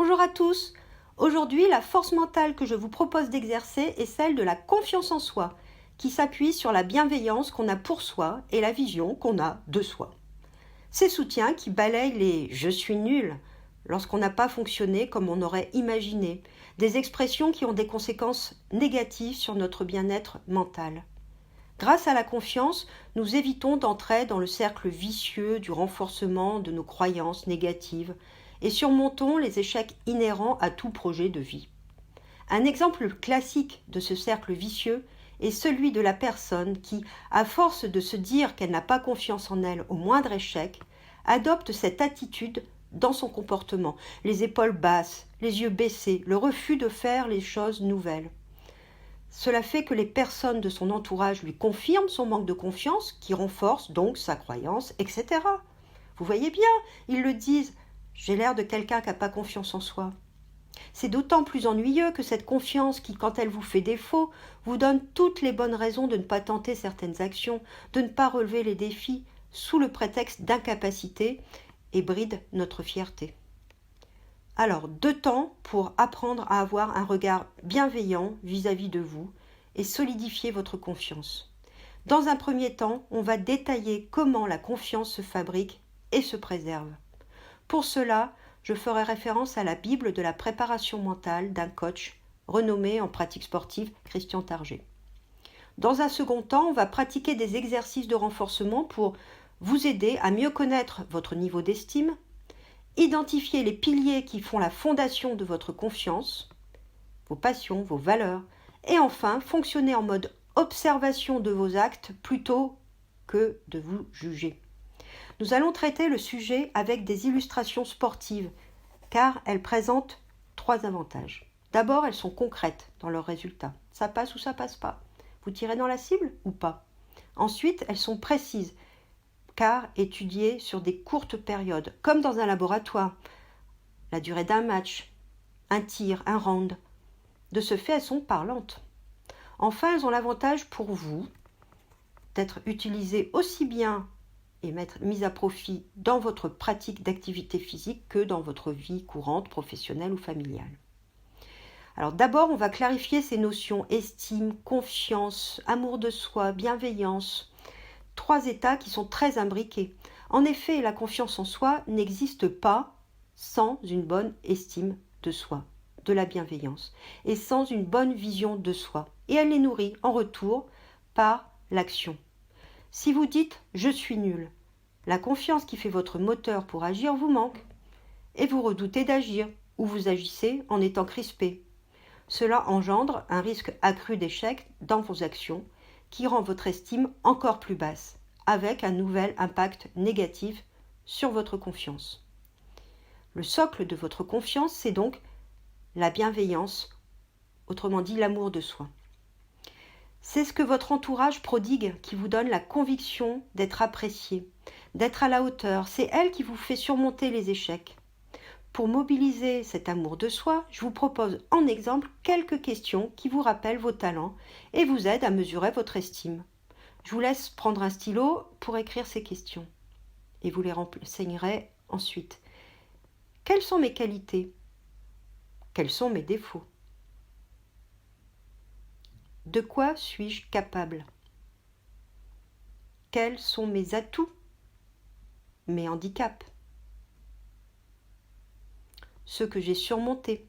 Bonjour à tous. Aujourd'hui, la force mentale que je vous propose d'exercer est celle de la confiance en soi, qui s'appuie sur la bienveillance qu'on a pour soi et la vision qu'on a de soi. Ces soutiens qui balayent les « je suis nul » lorsqu'on n'a pas fonctionné comme on aurait imaginé, des expressions qui ont des conséquences négatives sur notre bien-être mental. Grâce à la confiance, nous évitons d'entrer dans le cercle vicieux du renforcement de nos croyances négatives et surmontons les échecs inhérents à tout projet de vie. Un exemple classique de ce cercle vicieux est celui de la personne qui, à force de se dire qu'elle n'a pas confiance en elle au moindre échec, adopte cette attitude dans son comportement, les épaules basses, les yeux baissés, le refus de faire les choses nouvelles. Cela fait que les personnes de son entourage lui confirment son manque de confiance, qui renforce donc sa croyance, etc. Vous voyez bien, ils le disent, j'ai l'air de quelqu'un qui n'a pas confiance en soi. C'est d'autant plus ennuyeux que cette confiance qui, quand elle vous fait défaut, vous donne toutes les bonnes raisons de ne pas tenter certaines actions, de ne pas relever les défis, sous le prétexte d'incapacité, et bride notre fierté. Alors, 2 temps pour apprendre à avoir un regard bienveillant vis-à-vis de vous et solidifier votre confiance. Dans un premier temps, on va détailler comment la confiance se fabrique et se préserve. Pour cela, je ferai référence à la Bible de la préparation mentale d'un coach renommé en pratique sportive, Christian Target. Dans un second temps, on va pratiquer des exercices de renforcement pour vous aider à mieux connaître votre niveau d'estime, identifier les piliers qui font la fondation de votre confiance, vos passions, vos valeurs, et enfin fonctionner en mode observation de vos actes plutôt que de vous juger. Nous allons traiter le sujet avec des illustrations sportives, car elles présentent 3 avantages. D'abord, elles sont concrètes dans leurs résultats. Ça passe ou ça passe pas. Vous tirez dans la cible ou pas. Ensuite, elles sont précises, car étudiées sur des courtes périodes, comme dans un laboratoire. La durée d'un match, un tir, un round. De ce fait, elles sont parlantes. Enfin, elles ont l'avantage pour vous d'être utilisées aussi bien et mises à profit dans votre pratique d'activité physique que dans votre vie courante, professionnelle ou familiale. Alors d'abord, on va clarifier ces notions estime, confiance, amour de soi, bienveillance. 3 états qui sont très imbriqués. En effet, la confiance en soi n'existe pas sans une bonne estime de soi, de la bienveillance, et sans une bonne vision de soi. Et elle les nourrit en retour par l'action. Si vous dites « je suis nul », la confiance qui fait votre moteur pour agir vous manque, et vous redoutez d'agir, ou vous agissez en étant crispé. Cela engendre un risque accru d'échec dans vos actions, qui rend votre estime encore plus basse, avec un nouvel impact négatif sur votre confiance. Le socle de votre confiance, c'est donc la bienveillance, autrement dit l'amour de soi. C'est ce que votre entourage prodigue qui vous donne la conviction d'être apprécié, d'être à la hauteur. C'est elle qui vous fait surmonter les échecs. Pour mobiliser cet amour de soi, je vous propose en exemple quelques questions qui vous rappellent vos talents et vous aident à mesurer votre estime. Je vous laisse prendre un stylo pour écrire ces questions et vous les renseignerez ensuite. Quelles sont mes qualités? Quels sont mes défauts? De quoi suis-je capable? Quels sont mes atouts? Mes handicaps? Ceux que j'ai surmontés?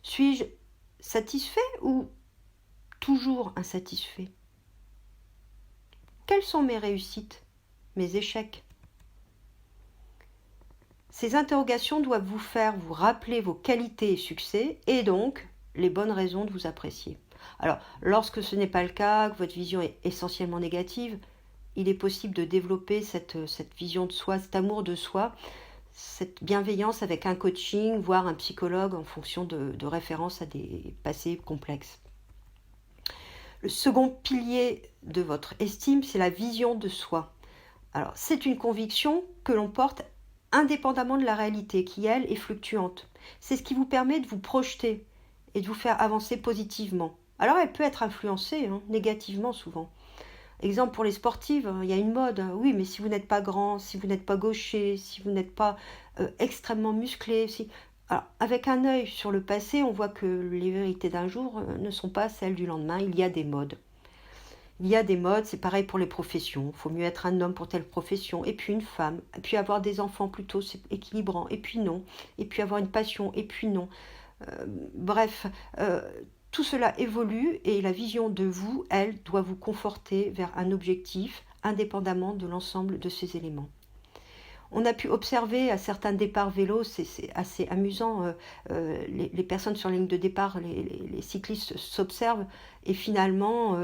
Suis-je satisfait ou toujours insatisfait? Quelles sont mes réussites, mes échecs? Ces interrogations doivent vous faire vous rappeler vos qualités et succès et donc les bonnes raisons de vous apprécier. Alors, lorsque ce n'est pas le cas, que votre vision est essentiellement négative, il est possible de développer cette vision de soi, cet amour de soi, cette bienveillance avec un coaching, voire un psychologue en fonction de références à des passés complexes. Le second pilier de votre estime, c'est la vision de soi. Alors, c'est une conviction que l'on porte indépendamment de la réalité, qui, elle, est fluctuante. C'est ce qui vous permet de vous projeter et de vous faire avancer positivement. Alors, elle peut être influencée, négativement souvent. Exemple pour les sportives, il y a une mode. Oui, mais si vous n'êtes pas grand, si vous n'êtes pas gaucher, si vous n'êtes pas extrêmement musclé, si... Alors, avec un œil sur le passé, on voit que les vérités d'un jour ne sont pas celles du lendemain. Il y a des modes. Il y a des modes, c'est pareil pour les professions. Il faut mieux être un homme pour telle profession, et puis une femme, et puis avoir des enfants plutôt, c'est équilibrant, et puis non, et puis avoir une passion, et puis non. Bref, tout cela évolue et la vision de vous, elle, doit vous conforter vers un objectif indépendamment de l'ensemble de ces éléments. On a pu observer à certains départs vélo, c'est assez amusant, les personnes sur la ligne de départ, les cyclistes s'observent et finalement,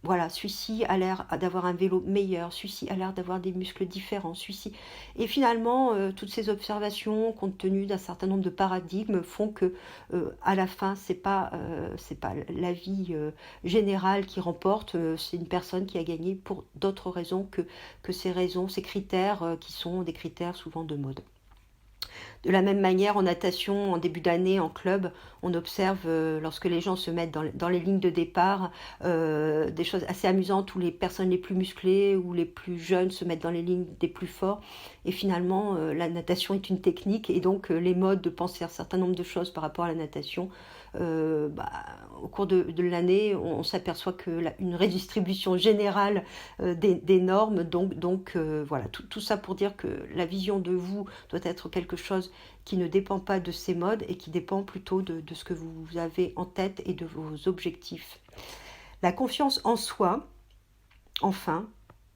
voilà, celui-ci a l'air d'avoir un vélo meilleur, celui-ci a l'air d'avoir des muscles différents, celui-ci. Et finalement, toutes ces observations, compte tenu d'un certain nombre de paradigmes, font que, à la fin, c'est pas l'avis général qui remporte. C'est une personne qui a gagné pour d'autres raisons que ces raisons, ces critères qui sont des critères souvent de mode. De la même manière, en natation, en début d'année, en club, on observe, lorsque les gens se mettent dans les lignes de départ, des choses assez amusantes où les personnes les plus musclées ou les plus jeunes se mettent dans les lignes des plus forts. Et finalement, la natation est une technique et donc les modes de penser à un certain nombre de choses par rapport à la natation, au cours de l'année, on s'aperçoit qu'une redistribution générale des normes, donc voilà, tout ça pour dire que la vision de vous doit être quelque chose qui ne dépend pas de ces modes et qui dépend plutôt de ce que vous avez en tête et de vos objectifs. La confiance en soi, enfin,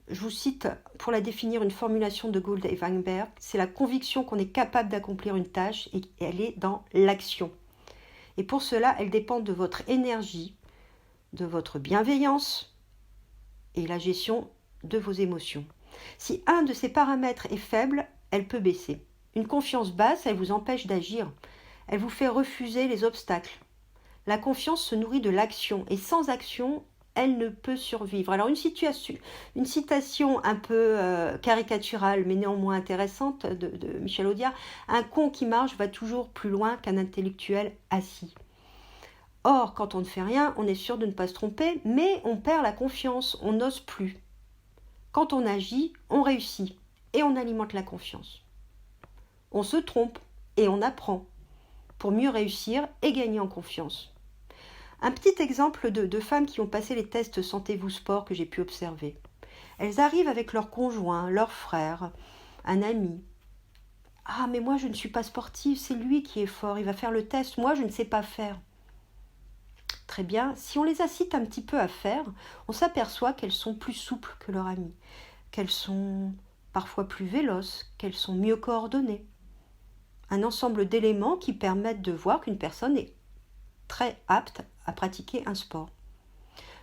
je vous cite pour la définir une formulation de Gould et Weinberg, c'est la conviction qu'on est capable d'accomplir une tâche et elle est dans l'action. Et pour cela, elle dépend de votre énergie, de votre bienveillance et la gestion de vos émotions. Si un de ces paramètres est faible, elle peut baisser. Une confiance basse, elle vous empêche d'agir. Elle vous fait refuser les obstacles. La confiance se nourrit de l'action et sans action, elle ne peut survivre. Alors une citation un peu caricaturale mais néanmoins intéressante de Michel Audiard, un con qui marche va toujours plus loin qu'un intellectuel assis. Or, quand on ne fait rien, on est sûr de ne pas se tromper, mais on perd la confiance, on n'ose plus. Quand on agit, on réussit et on alimente la confiance. On se trompe et on apprend pour mieux réussir et gagner en confiance. Un petit exemple de femmes qui ont passé les tests Sentez-vous sport que j'ai pu observer. Elles arrivent avec leur conjoint, leur frère, un ami. « Ah, mais moi je ne suis pas sportive, c'est lui qui est fort, il va faire le test, moi je ne sais pas faire. » Très bien, si on les incite un petit peu à faire, on s'aperçoit qu'elles sont plus souples que leur ami, qu'elles sont parfois plus véloces, qu'elles sont mieux coordonnées. Un ensemble d'éléments qui permettent de voir qu'une personne est très apte à pratiquer un sport.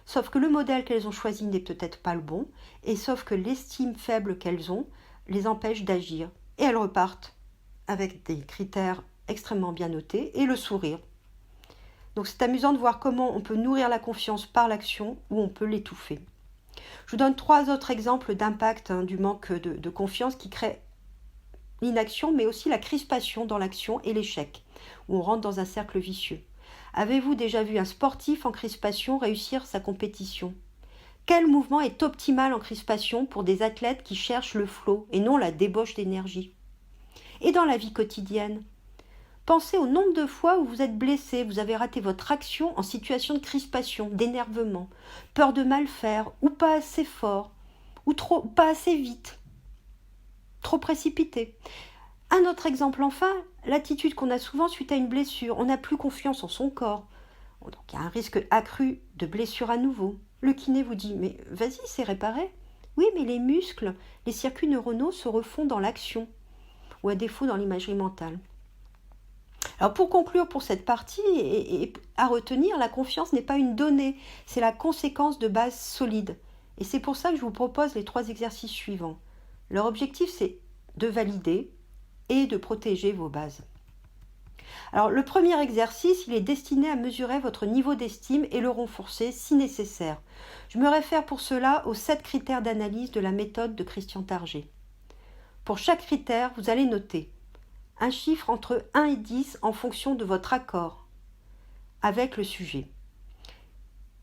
Sauf que le modèle qu'elles ont choisi n'est peut-être pas le bon, et sauf que l'estime faible qu'elles ont les empêche d'agir. Et elles repartent avec des critères extrêmement bien notés et le sourire. Donc c'est amusant de voir comment on peut nourrir la confiance par l'action ou on peut l'étouffer. Je vous donne 3 autres exemples d'impact du manque de confiance qui crée l'inaction, mais aussi la crispation dans l'action et l'échec, où on rentre dans un cercle vicieux. Avez-vous déjà vu un sportif en crispation réussir sa compétition ? Quel mouvement est optimal en crispation pour des athlètes qui cherchent le flow et non la débauche d'énergie ? Et dans la vie quotidienne ? Pensez au nombre de fois où vous êtes blessé, vous avez raté votre action en situation de crispation, d'énervement, peur de mal faire, ou pas assez fort, ou pas assez vite, trop précipité. Un autre exemple enfin, l'attitude qu'on a souvent suite à une blessure. On n'a plus confiance en son corps. Donc il y a un risque accru de blessure à nouveau. Le kiné vous dit « mais vas-y, c'est réparé ». Oui, mais les muscles, les circuits neuronaux se refont dans l'action, ou à défaut dans l'imagerie mentale. Alors pour conclure pour cette partie, et à retenir, la confiance n'est pas une donnée, c'est la conséquence de bases solides. Et c'est pour ça que je vous propose les 3 exercices suivants. Leur objectif, c'est de valider et de protéger vos bases. Alors le premier exercice, il est destiné à mesurer votre niveau d'estime et le renforcer si nécessaire. Je me réfère pour cela aux 7 critères d'analyse de la méthode de Christian Target. Pour chaque critère, vous allez noter un chiffre entre 1 et 10 en fonction de votre accord avec le sujet.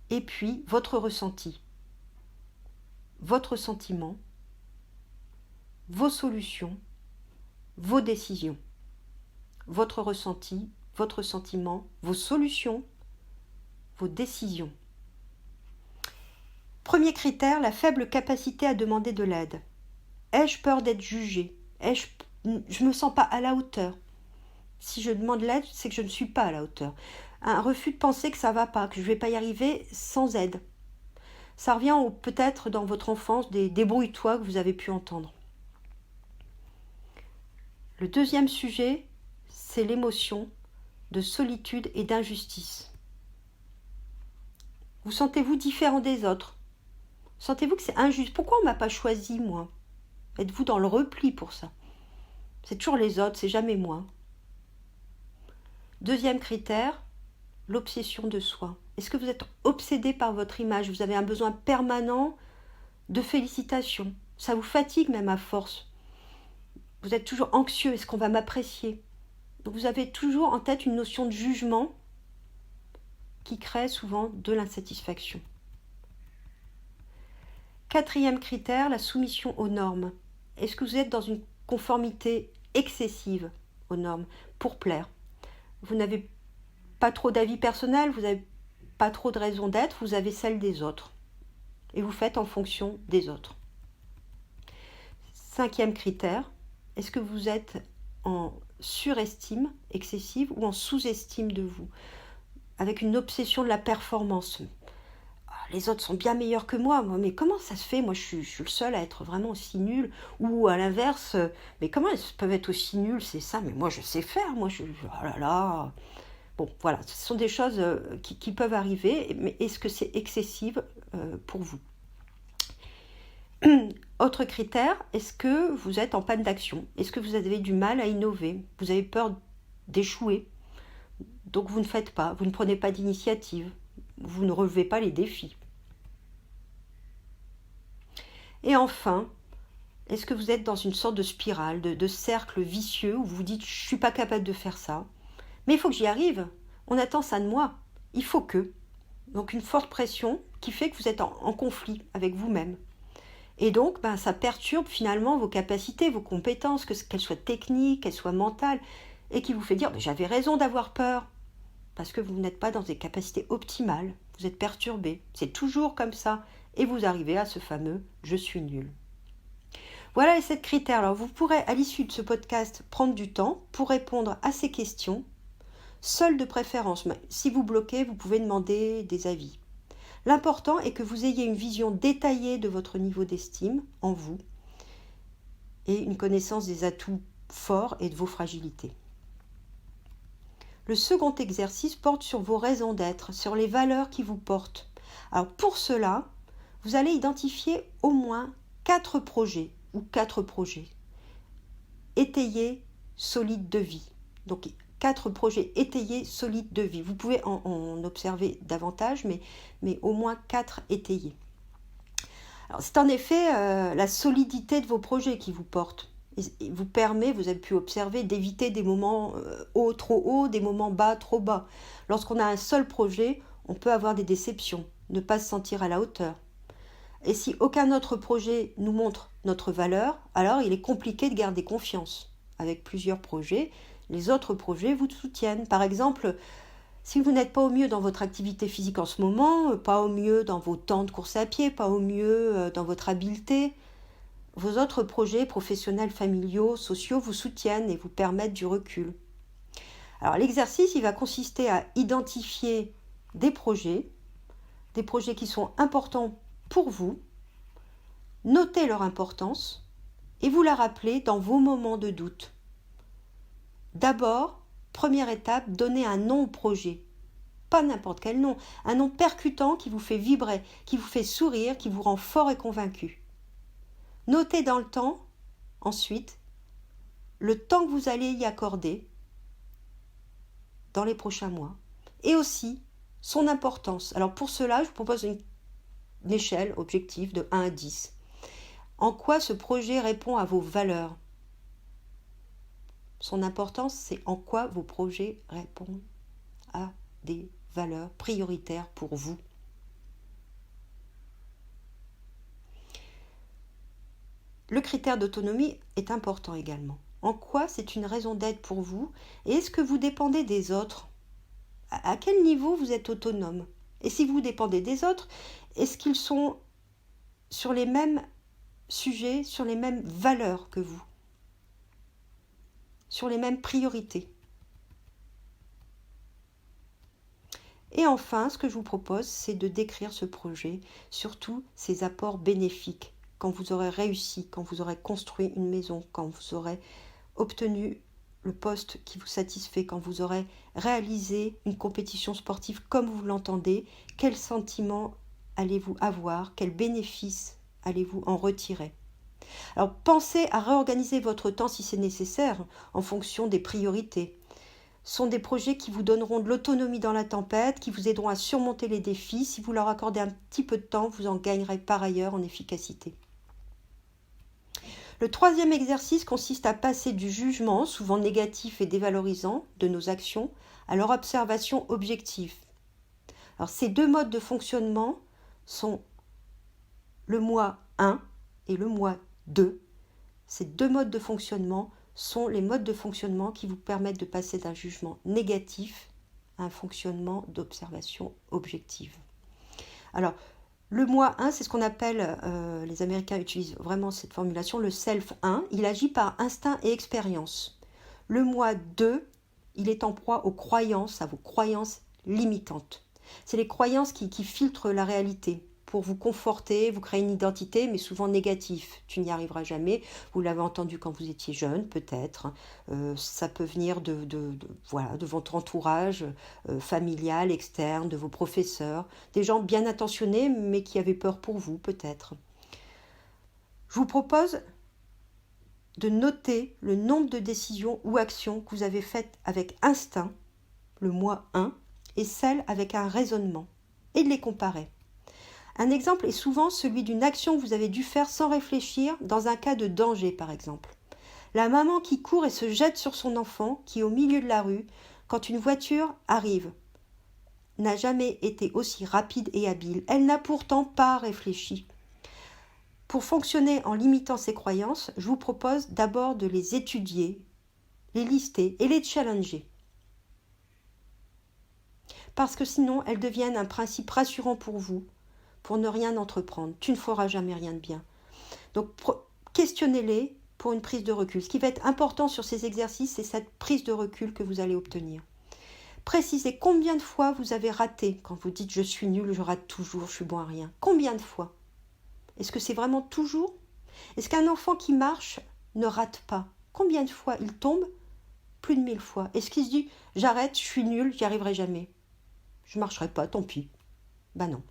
Et puis, votre ressenti. votre sentiment, vos solutions, vos décisions, votre ressenti, votre sentiment, vos solutions, vos décisions. Premier critère, la faible capacité à demander de l'aide. Ai-je peur d'être jugée? Je me sens pas à la hauteur. Si je demande l'aide, c'est que je ne suis pas à la hauteur. Un refus de penser que ça va pas, que je vais pas y arriver sans aide. Ça revient peut-être dans votre enfance des débrouille-toi que vous avez pu entendre. Le deuxième sujet, c'est l'émotion de solitude et d'injustice. Vous sentez-vous différent des autres? Sentez-vous que c'est injuste? Pourquoi on ne m'a pas choisi, moi? Êtes-vous dans le repli pour ça? C'est toujours les autres, c'est jamais moi. Deuxième critère, l'obsession de soi. Est-ce que vous êtes obsédé par votre image? Vous avez un besoin permanent de félicitations. Ça vous fatigue même à force. Vous êtes toujours anxieux. Est-ce qu'on va m'apprécier? Donc vous avez toujours en tête une notion de jugement qui crée souvent de l'insatisfaction. Quatrième critère, la soumission aux normes. Est-ce que vous êtes dans une conformité excessive aux normes pour plaire? Vous n'avez pas trop d'avis personnels, vous n'avez pas trop de raison d'être, vous avez celle des autres. Et vous faites en fonction des autres. Cinquième critère, est-ce que vous êtes en surestime excessive ou en sous-estime de vous? Avec une obsession de la performance. Les autres sont bien meilleurs que moi, mais comment ça se fait? Moi, je suis le seul à être vraiment aussi nul. Ou à l'inverse, mais comment ils peuvent être aussi nuls? C'est ça, mais moi, je sais faire. Moi, oh là là. Bon, voilà, ce sont des choses qui peuvent arriver, mais est-ce que c'est excessif pour vous? Autre critère, est-ce que vous êtes en panne d'action? Est-ce que vous avez du mal à innover? Vous avez peur d'échouer? Donc vous ne faites pas, vous ne prenez pas d'initiative, vous ne relevez pas les défis. Et enfin, est-ce que vous êtes dans une sorte de spirale, de cercle vicieux où vous vous dites « je ne suis pas capable de faire ça, mais il faut que j'y arrive, on attend ça de moi, il faut que ». Donc une forte pression qui fait que vous êtes en conflit avec vous-même. Et donc, ça perturbe finalement vos capacités, vos compétences, qu'elles soient techniques, qu'elles soient mentales, et qui vous fait dire « j'avais raison d'avoir peur ». Parce que vous n'êtes pas dans des capacités optimales, vous êtes perturbé, c'est toujours comme ça, et vous arrivez à ce fameux « je suis nul ». Voilà les 7 critères. Alors vous pourrez à l'issue de ce podcast prendre du temps pour répondre à ces questions, seul de préférence. Mais si vous bloquez, vous pouvez demander des avis. L'important est que vous ayez une vision détaillée de votre niveau d'estime en vous et une connaissance des atouts forts et de vos fragilités. Le second exercice porte sur vos raisons d'être, sur les valeurs qui vous portent. Alors pour cela, vous allez identifier au moins 4 projets étayés, solides de vie. Donc 4 projets étayés, solides de vie. Vous pouvez en observer davantage, mais au moins 4 étayés. Alors c'est en effet la solidité de vos projets qui vous porte. Et vous permet, vous avez pu observer, d'éviter des moments hauts trop hauts, des moments bas trop bas. Lorsqu'on a un seul projet, on peut avoir des déceptions, ne pas se sentir à la hauteur. Et si aucun autre projet nous montre notre valeur, alors il est compliqué de garder confiance. Avec plusieurs projets, les autres projets vous soutiennent. Par exemple, si vous n'êtes pas au mieux dans votre activité physique en ce moment, pas au mieux dans vos temps de course à pied, pas au mieux dans votre habileté, vos autres projets professionnels, familiaux, sociaux vous soutiennent et vous permettent du recul. Alors l'exercice, il va consister à identifier des projets qui sont importants pour vous, noter leur importance et vous la rappeler dans vos moments de doute. D'abord, première étape, donnez un nom au projet. Pas n'importe quel nom, un nom percutant qui vous fait vibrer, qui vous fait sourire, qui vous rend fort et convaincu. Notez dans le temps, ensuite, le temps que vous allez y accorder dans les prochains mois et aussi son importance. Alors pour cela, je vous propose une échelle objective de 1 à 10. En quoi ce projet répond à vos valeurs? Son importance, c'est en quoi vos projets répondent à des valeurs prioritaires pour vous. Le critère d'autonomie est important également. En quoi c'est une raison d'être pour vous? Et est-ce que vous dépendez des autres? À quel niveau vous êtes autonome? Et si vous dépendez des autres, est-ce qu'ils sont sur les mêmes sujets, sur les mêmes valeurs que vous? Sur les mêmes priorités? Et enfin, ce que je vous propose, c'est de décrire ce projet, surtout ses apports bénéfiques. Quand vous aurez réussi, quand vous aurez construit une maison, quand vous aurez obtenu le poste qui vous satisfait, quand vous aurez réalisé une compétition sportive comme vous l'entendez, quel sentiment allez-vous avoir? Quels bénéfices allez-vous en retirer? Alors pensez à réorganiser votre temps si c'est nécessaire en fonction des priorités. Ce sont des projets qui vous donneront de l'autonomie dans la tempête, qui vous aideront à surmonter les défis. Si vous leur accordez un petit peu de temps, vous en gagnerez par ailleurs en efficacité. Le troisième exercice consiste à passer du jugement, souvent négatif et dévalorisant, de nos actions, à leur observation objective. Alors, ces deux modes de fonctionnement sont le moi 1 et le moi 2. Ces deux modes de fonctionnement sont les modes de fonctionnement qui vous permettent de passer d'un jugement négatif à un fonctionnement d'observation objective. Alors, le moi 1, c'est ce qu'on appelle, les Américains utilisent vraiment cette formulation, le self 1, il agit par instinct et expérience. Le moi 2, il est en proie aux croyances, à vos croyances limitantes. C'est les croyances qui filtrent la réalité pour vous conforter, vous créer une identité, mais souvent négative. Tu n'y arriveras jamais. Vous l'avez entendu quand vous étiez jeune, peut-être. Ça peut venir de votre entourage familial, externe, de vos professeurs, des gens bien intentionnés, mais qui avaient peur pour vous, peut-être. Je vous propose de noter le nombre de décisions ou actions que vous avez faites avec instinct, le moi 1, et celles avec un raisonnement, et de les comparer. Un exemple est souvent celui d'une action que vous avez dû faire sans réfléchir dans un cas de danger, par exemple. La maman qui court et se jette sur son enfant, qui est au milieu de la rue, quand une voiture arrive, n'a jamais été aussi rapide et habile. Elle n'a pourtant pas réfléchi. Pour fonctionner en limitant ses croyances, je vous propose d'abord de les étudier, les lister et les challenger. Parce que sinon, elles deviennent un principe rassurant pour vous, pour ne rien entreprendre. Tu ne feras jamais rien de bien. Donc, questionnez-les pour une prise de recul. Ce qui va être important sur ces exercices, c'est cette prise de recul que vous allez obtenir. Précisez combien de fois vous avez raté quand vous dites « je suis nul, je rate toujours, je suis bon à rien ». Combien de fois? Est-ce que c'est vraiment toujours? Est-ce qu'un enfant qui marche ne rate pas? Combien de fois il tombe? Plus de 1000 fois. Est-ce qu'il se dit « j'arrête, je suis nul, j'y arriverai jamais. Je ne marcherai pas, tant pis ». Ben non.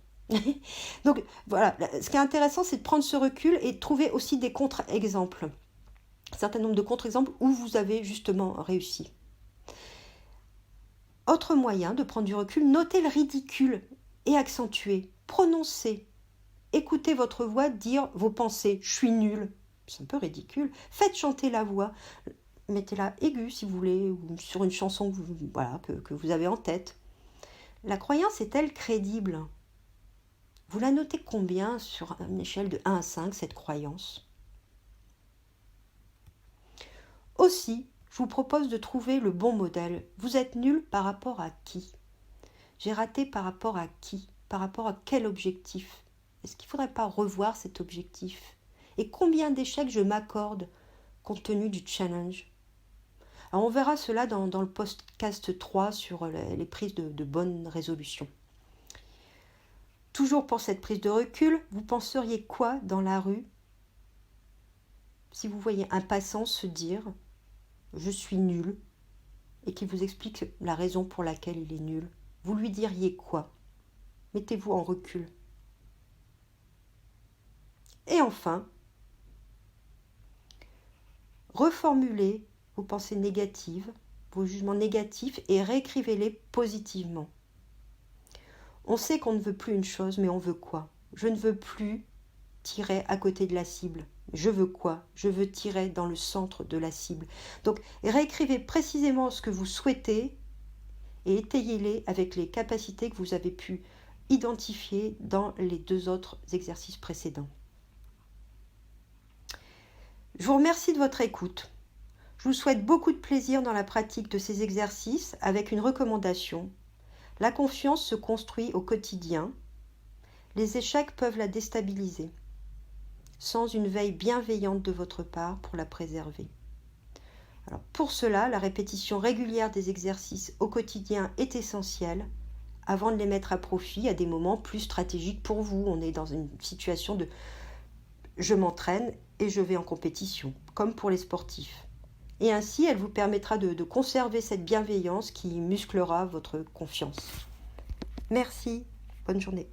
Donc voilà, ce qui est intéressant, c'est de prendre ce recul et de trouver aussi des contre-exemples. Un certain nombre de contre-exemples où vous avez justement réussi. Autre moyen de prendre du recul, notez le ridicule et accentuez, prononcez. Écoutez votre voix dire vos pensées. Je suis nul. C'est un peu ridicule. Faites chanter la voix. Mettez-la aiguë si vous voulez, ou sur une chanson que vous avez en tête. La croyance est-elle crédible? Vous la notez combien sur une échelle de 1 à 5, cette croyance? Aussi, je vous propose de trouver le bon modèle. Vous êtes nul par rapport à qui? J'ai raté par rapport à qui? Par rapport à quel objectif? Est-ce qu'il ne faudrait pas revoir cet objectif? Et combien d'échecs je m'accorde compte tenu du challenge? Alors on verra cela dans le podcast 3 sur les prises de bonnes résolutions. Toujours pour cette prise de recul, vous penseriez quoi dans la rue si vous voyez un passant se dire « je suis nul » et qu'il vous explique la raison pour laquelle il est nul? Vous lui diriez quoi? Mettez-vous en recul. Et enfin, reformulez vos pensées négatives, vos jugements négatifs et réécrivez-les positivement. On sait qu'on ne veut plus une chose, mais on veut quoi? Je ne veux plus tirer à côté de la cible. Je veux quoi? Je veux tirer dans le centre de la cible. Donc, réécrivez précisément ce que vous souhaitez et étayez-les avec les capacités que vous avez pu identifier dans les 2 autres exercices précédents. Je vous remercie de votre écoute. Je vous souhaite beaucoup de plaisir dans la pratique de ces exercices avec une recommandation. La confiance se construit au quotidien. Les échecs peuvent la déstabiliser, sans une veille bienveillante de votre part pour la préserver. Alors pour cela, la répétition régulière des exercices au quotidien est essentielle avant de les mettre à profit à des moments plus stratégiques pour vous. On est dans une situation de je m'entraîne et je vais en compétition, comme pour les sportifs. Et ainsi, elle vous permettra de conserver cette bienveillance qui musclera votre confiance. Merci, bonne journée.